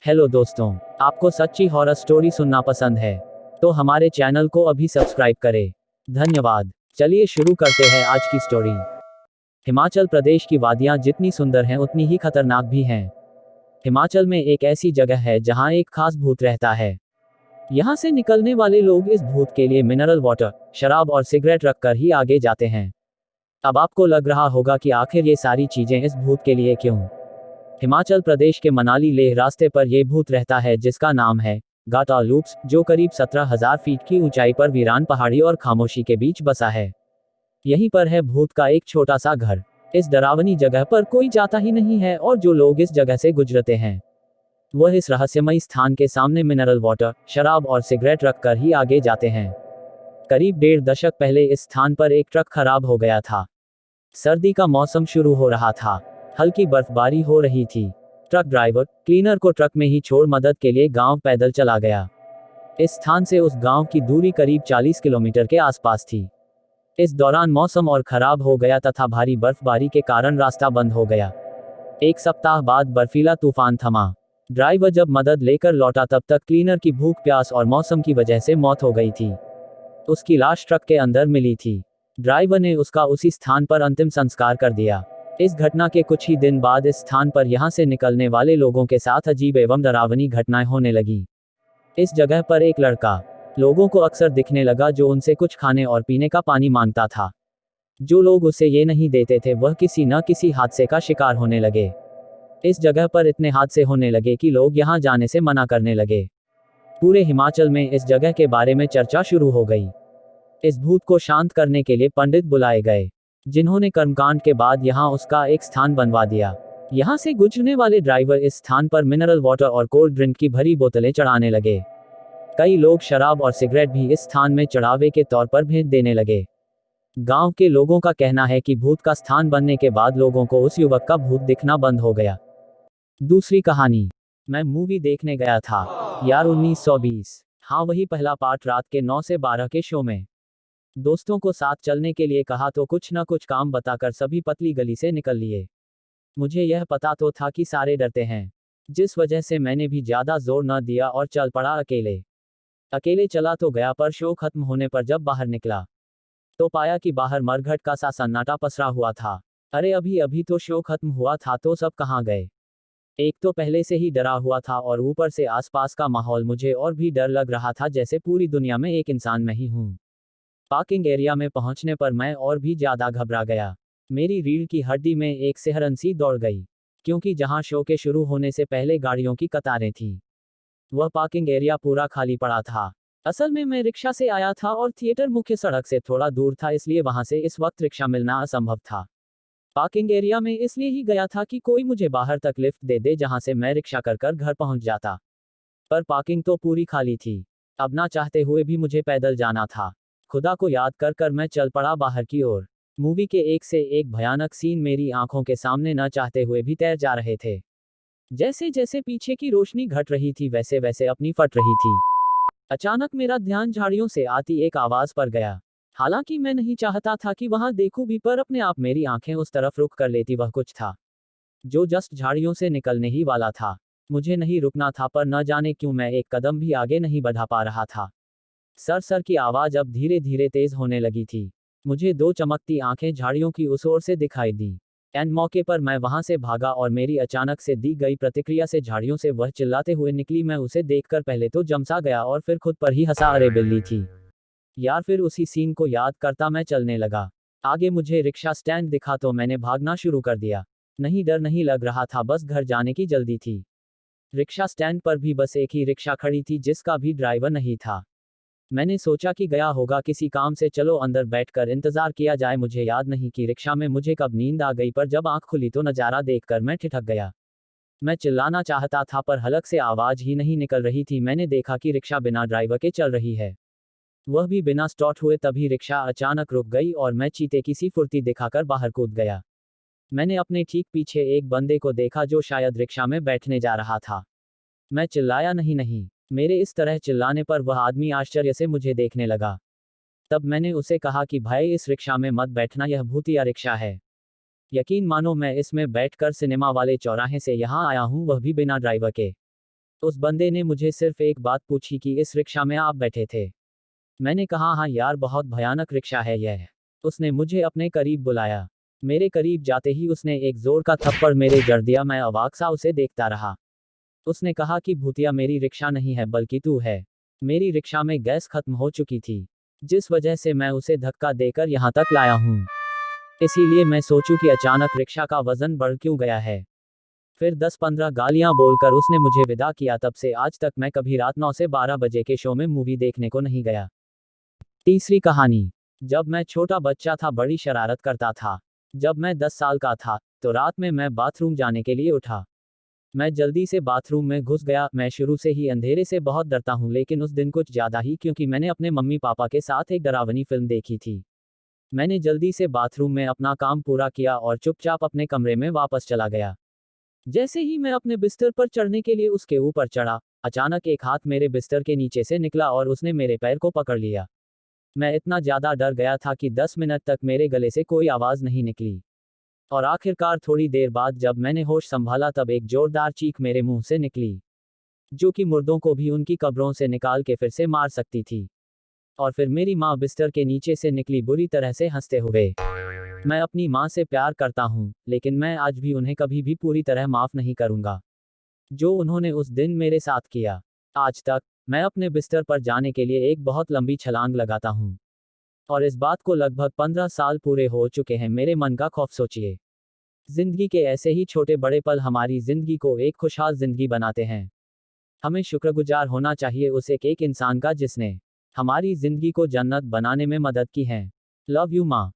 Hello दोस्तों, आपको सच्ची हॉरर स्टोरी सुनना पसंद है तो हमारे चैनल को अभी सब्सक्राइब करें। धन्यवाद। चलिए शुरू करते हैं आज की स्टोरी। हिमाचल प्रदेश की वादियां जितनी सुंदर हैं उतनी ही खतरनाक भी हैं। हिमाचल में एक ऐसी जगह है जहां एक खास भूत रहता है। यहां से निकलने वाले लोग इस भूत के लिए मिनरल वाटर, शराब और सिगरेट रखकर ही आगे जाते हैं। अब आपको लग रहा होगा कि आखिर ये सारी चीजें इस भूत के लिए क्यों। हिमाचल प्रदेश के मनाली लेह रास्ते पर यह भूत रहता है जिसका नाम है गाटा लूप्स, जो करीब 17,000 फीट की ऊंचाई पर वीरान पहाड़ी और खामोशी के बीच बसा है। यहीं पर है भूत का एक छोटा सा घर। इस डरावनी जगह पर कोई जाता ही नहीं है और जो लोग इस जगह से गुजरते हैं वह इस रहस्यमयी स्थान के सामने मिनरल वाटर, शराब और सिगरेट रखकर ही आगे जाते हैं। करीब 1.5 दशक पहले इस स्थान पर एक ट्रक खराब हो गया था। सर्दी का मौसम शुरू हो रहा था, हल्की बर्फबारी हो रही थी। ट्रक ड्राइवर क्लीनर को ट्रक में ही छोड़ मदद के लिए गांव पैदल चला गया। इस स्थान से उस गांव की दूरी करीब 40 किलोमीटर के आसपास थी। इस दौरान मौसम और खराब हो गया तथा भारी बर्फबारी के कारण रास्ता बंद हो गया। एक सप्ताह बाद बर्फीला तूफान थमा। ड्राइवर जब मदद लेकर लौटा तब तक क्लीनर की भूख, प्यास और मौसम की वजह से मौत हो गई थी। उसकी लाश ट्रक के अंदर मिली थी। ड्राइवर ने उसका उसी स्थान पर अंतिम संस्कार कर दिया। इस घटना के कुछ ही दिन बाद इस स्थान पर यहां से निकलने वाले लोगों के साथ अजीब एवं डरावनी घटनाएं होने लगी। इस जगह पर एक लड़का लोगों को अक्सर दिखने लगा जो उनसे कुछ खाने और पीने का पानी मांगता था। जो लोग उसे ये नहीं देते थे वह किसी न किसी हादसे का शिकार होने लगे। इस जगह पर इतने हादसे होने लगे कि लोग यहां जाने से मना करने लगे। पूरे हिमाचल में इस जगह के बारे में चर्चा शुरू हो गई। इस भूत को शांत करने के लिए पंडित बुलाए गए, जिन्होंने कर्मकांड के बाद यहां उसका एक स्थान बनवा दिया। यहां से गुजरने वाले ड्राइवर इस स्थान पर मिनरल वाटर और कोल्ड ड्रिंक की भरी बोतलें चढ़ाने लगे। कई लोग शराब और सिगरेट भी इस स्थान में चढ़ावे के तौर पर भेंट देने लगे। गांव के लोगों का कहना है कि भूत का स्थान बनने के बाद लोगों को उस युवक का भूत दिखना बंद हो गया। दूसरी कहानी। मैं मूवी देखने गया था यार, 1920। हाँ, वही पहला पार्ट रात के 9 से 12 के शो में। दोस्तों को साथ चलने के लिए कहा तो कुछ न कुछ काम बताकर सभी पतली गली से निकल लिए। मुझे यह पता तो था कि सारे डरते हैं, जिस वजह से मैंने भी ज्यादा जोर न दिया और चल पड़ा अकेले। अकेले चला तो गया, पर शो खत्म होने पर जब बाहर निकला तो पाया कि बाहर मरघट का सा सन्नाटा पसरा हुआ था। अरे अभी अभी तो शो खत्म हुआ था, तो सब कहाँ गए। एक तो पहले से ही डरा हुआ था और ऊपर से आसपास का माहौल मुझे और भी डर लग रहा था, जैसे पूरी दुनिया में एक इंसान मैं ही हूँ। पार्किंग एरिया में पहुंचने पर मैं और भी ज्यादा घबरा गया। मेरी रीढ़ की हड्डी में एक सिहरन सी दौड़ गई, क्योंकि जहां शो के शुरू होने से पहले गाड़ियों की कतारें थीं, वह पार्किंग एरिया पूरा खाली पड़ा था। असल में मैं रिक्शा से आया था और थिएटर मुख्य सड़क से थोड़ा दूर था, इसलिए वहां से इस वक्त रिक्शा मिलना असंभव था। पार्किंग एरिया में इसलिए ही गया था कि कोई मुझे बाहर तक लिफ्ट दे दे, जहां से मैं रिक्शा कर घर पहुंच जाता। पर पार्किंग तो पूरी खाली थी। अब ना चाहते हुए भी मुझे पैदल जाना था। खुदा को याद कर मैं चल पड़ा बाहर की ओर। मूवी के एक से एक भयानक सीन मेरी आंखों के सामने न चाहते हुए भी तैर जा रहे थे। जैसे जैसे पीछे की रोशनी घट रही थी वैसे वैसे अपनी फट रही थी। अचानक मेरा ध्यान झाड़ियों से आती एक आवाज पर गया। हालांकि मैं नहीं चाहता था कि वहां देखूं भी, पर अपने आप मेरी आंखें उस तरफ रुख कर लेती। वह कुछ था जो जस्ट झाड़ियों से निकलने ही वाला था। मुझे नहीं रुकना था, पर न जाने क्यों मैं एक कदम भी आगे नहीं बढ़ा पा रहा था। सर सर की आवाज अब धीरे धीरे तेज होने लगी थी। मुझे दो चमकती आंखें झाड़ियों की उस ओर से दिखाई दी। एन मौके पर मैं वहां से भागा और मेरी अचानक से दी गई प्रतिक्रिया से झाड़ियों से वह चिल्लाते हुए निकली। मैं उसे देखकर पहले तो जमसा गया और फिर खुद पर ही हंसा। अरे बिल्ली थी यार। फिर उसी सीन को याद करता मैं चलने लगा। आगे मुझे रिक्शा स्टैंड दिखा तो मैंने भागना शुरू कर दिया। नहीं, डर नहीं लग रहा था, बस घर जाने की जल्दी थी। रिक्शा स्टैंड पर भी बस एक ही रिक्शा खड़ी थी, जिसका भी ड्राइवर नहीं था। मैंने सोचा कि गया होगा किसी काम से, चलो अंदर बैठकर इंतजार किया जाए। मुझे याद नहीं कि रिक्शा में मुझे कब नींद आ गई, पर जब आंख खुली तो नजारा देखकर मैं ठिठक गया। मैं चिल्लाना चाहता था पर हलक से आवाज ही नहीं निकल रही थी। मैंने देखा कि रिक्शा बिना ड्राइवर के चल रही है, वह भी बिना स्टार्ट हुए। तभी रिक्शा अचानक रुक गई और मैं चीते की सी फुर्ती दिखाकर बाहर कूद गया। मैंने अपने ठीक पीछे एक बंदे को देखा जो शायद रिक्शा में बैठने जा रहा था। मैं चिल्लाया नहीं। मेरे इस तरह चिल्लाने पर वह आदमी आश्चर्य से मुझे देखने लगा। तब मैंने उसे कहा कि भाई, इस रिक्शा में मत बैठना, यह भूतिया रिक्शा है। यकीन मानो मैं इसमें बैठकर सिनेमा वाले चौराहे से यहाँ आया हूँ, वह भी बिना ड्राइवर के। उस बंदे ने मुझे सिर्फ एक बात पूछी कि इस रिक्शा में आप बैठे थे। मैंने कहा हाँ यार, बहुत भयानक रिक्शा है यह। उसने मुझे अपने करीब बुलाया। मेरे करीब जाते ही उसने एक जोर का थप्पड़ मेरे जड़ दिया। मैं अवाक सा उसे देखता रहा। उसने कहा कि भूतिया, मेरी रिक्शा नहीं है बल्कि तू है। मेरी रिक्शा में गैस खत्म हो चुकी थी, जिस वजह से मैं उसे धक्का देकर यहाँ तक लाया हूँ। इसीलिए मैं सोचूं कि अचानक रिक्शा का वजन बढ़ क्यों गया है। फिर 10-15 गालियां बोलकर उसने मुझे विदा किया। तब से आज तक मैं कभी रात 9 से 12 बजे के शो में मूवी देखने को नहीं गया। तीसरी कहानी। जब मैं छोटा बच्चा था, बड़ी शरारत करता था। जब मैं 10 साल का था, तो रात में मैं बाथरूम जाने के लिए उठा। मैं जल्दी से बाथरूम में घुस गया। मैं शुरू से ही अंधेरे से बहुत डरता हूँ, लेकिन उस दिन कुछ ज्यादा ही, क्योंकि मैंने अपने मम्मी पापा के साथ एक डरावनी फिल्म देखी थी। मैंने जल्दी से बाथरूम में अपना काम पूरा किया और चुपचाप अपने कमरे में वापस चला गया। जैसे ही मैं अपने बिस्तर पर चढ़ने के लिए उसके ऊपर चढ़ा, अचानक एक हाथ मेरे बिस्तर के नीचे से निकला और उसने मेरे पैर को पकड़ लिया। मैं इतना ज्यादा डर गया था कि 10 मिनट तक मेरे गले से कोई आवाज नहीं निकली। और आखिरकार थोड़ी देर बाद जब मैंने होश संभाला, तब एक जोरदार चीख मेरे मुंह से निकली, जो कि मुर्दों को भी उनकी कब्रों से निकाल के फिर से मार सकती थी। और फिर मेरी माँ बिस्तर के नीचे से निकली, बुरी तरह से हंसते हुए। मैं अपनी माँ से प्यार करता हूँ, लेकिन मैं आज भी उन्हें कभी भी पूरी तरह माफ नहीं करूँगा, जो उन्होंने उस दिन मेरे साथ किया। आज तक मैं अपने बिस्तर पर जाने के लिए एक बहुत लंबी छलांग लगाता हूँ। और इस बात को लगभग 15 साल पूरे हो चुके हैं। मेरे मन का खौफ सोचिए। जिंदगी के ऐसे ही छोटे बड़े पल हमारी जिंदगी को एक खुशहाल जिंदगी बनाते हैं। हमें शुक्रगुजार होना चाहिए उस एक इंसान का जिसने हमारी जिंदगी को जन्नत बनाने में मदद की है। लव यू माँ।